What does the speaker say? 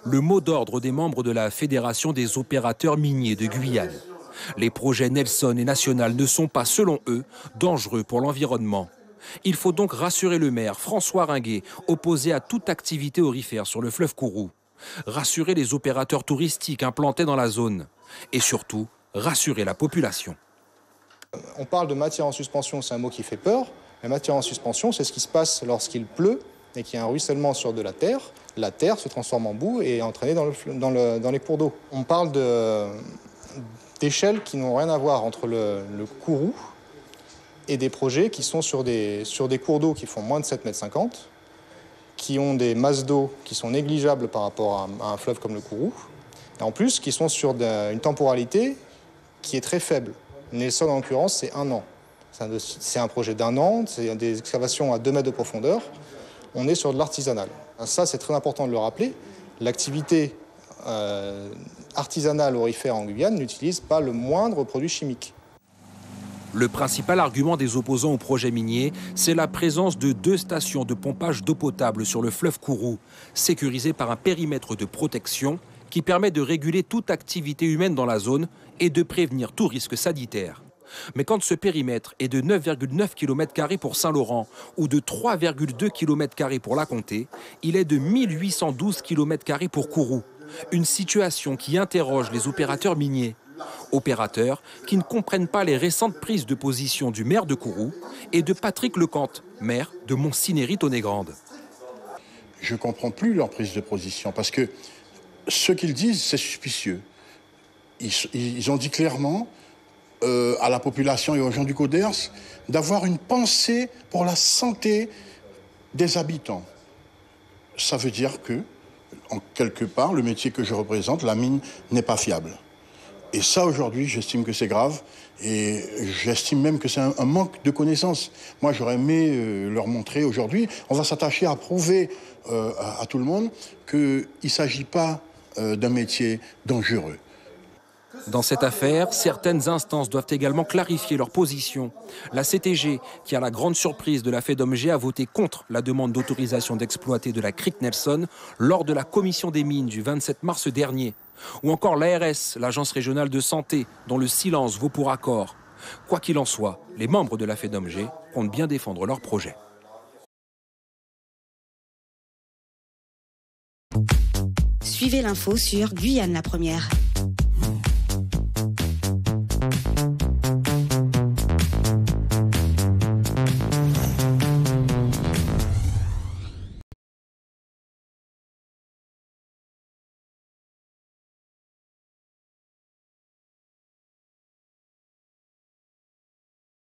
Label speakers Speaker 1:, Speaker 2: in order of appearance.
Speaker 1: le mot d'ordre des membres de la Fédération des opérateurs miniers de Guyane. Les projets Nelson et National ne sont pas, selon eux, dangereux pour l'environnement. Il faut donc rassurer le maire, François Ringuet, opposé à toute activité aurifère sur le fleuve Kourou. Rassurer les opérateurs touristiques implantés dans la zone. Et surtout, rassurer la population.
Speaker 2: On parle de matière en suspension, c'est un mot qui fait peur. La matière en suspension, c'est ce qui se passe lorsqu'il pleut et qu'il y a un ruissellement sur de la terre. La terre se transforme en boue et est entraînée dans les cours d'eau. On parle d'échelles qui n'ont rien à voir entre le Kourou et des projets qui sont sur des cours d'eau qui font moins de 7,50 m, qui ont des masses d'eau qui sont négligeables par rapport à un fleuve comme le Kourou, et en plus qui sont sur une temporalité qui est très faible. Nelson, en l'occurrence, c'est 1 an. C'est un projet d'1 an, c'est des excavations à 2 mètres de profondeur. On est sur de l'artisanal. Ça, c'est très important de le rappeler. L'activité artisanale aurifère en Guyane n'utilise pas le moindre produit chimique.
Speaker 1: Le principal argument des opposants au projet minier, c'est la présence de 2 stations de pompage d'eau potable sur le fleuve Kourou, sécurisées par un périmètre de protection qui permet de réguler toute activité humaine dans la zone et de prévenir tout risque sanitaire. Mais quand ce périmètre est de 9,9 km² pour Saint-Laurent ou de 3,2 km² pour la Comté, il est de 1812 km² pour Kourou. Une situation qui interroge les opérateurs miniers. Opérateurs qui ne comprennent pas les récentes prises de position du maire de Kourou et de Patrick Lecante, maire de Montcinéry-Tonnégrande.
Speaker 3: Je ne comprends plus leur prise de position parce que ce qu'ils disent, c'est suspicieux. Ils ont dit clairement à la population et aux gens du Coders d'avoir une pensée pour la santé des habitants. Ça veut dire que, en quelque part, le métier que je représente, la mine, n'est pas fiable. Et ça, aujourd'hui, j'estime que c'est grave et j'estime même que c'est un manque de connaissances. Moi, j'aurais aimé leur montrer aujourd'hui. On va s'attacher à prouver à tout le monde qu'il ne s'agit pas d'un métier dangereux.
Speaker 1: Dans cette affaire, certaines instances doivent également clarifier leur position. La CTG, qui à la grande surprise de la FEDOMG a voté contre la demande d'autorisation d'exploiter de la crique Nelson lors de la commission des mines du 27 mars dernier. Ou encore l'ARS, l'agence régionale de santé, dont le silence vaut pour accord. Quoi qu'il en soit, les membres de la FEDOMG comptent bien défendre leur projet.
Speaker 4: Suivez l'info sur Guyane la Première.